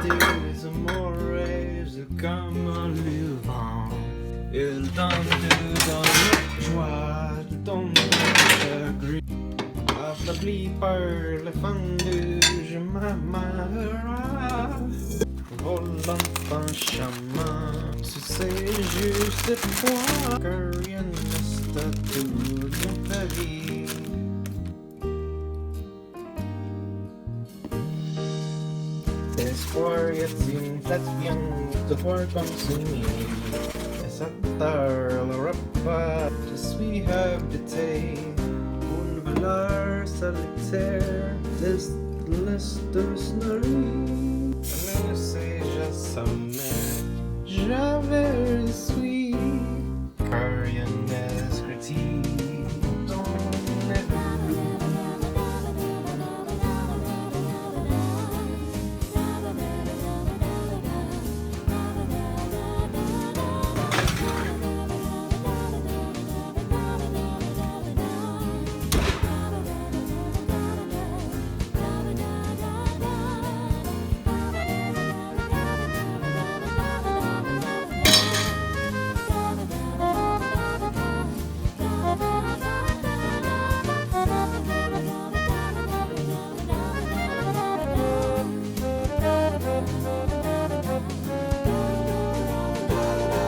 des amours comme le vent. Il donne de joie, donne de chagrin. Affaibli par le fendu, je m'amarre. Volant en chemin, tu sais juste quoi, que rien ne statue dans ta vie. Espoir est une passion de voir consumé. Et ça tarde pas, je suis habité. Une valeur solitaire, laisse de snurrer. Ne sais-je jamais, j'avais suis, car rien n'est critique.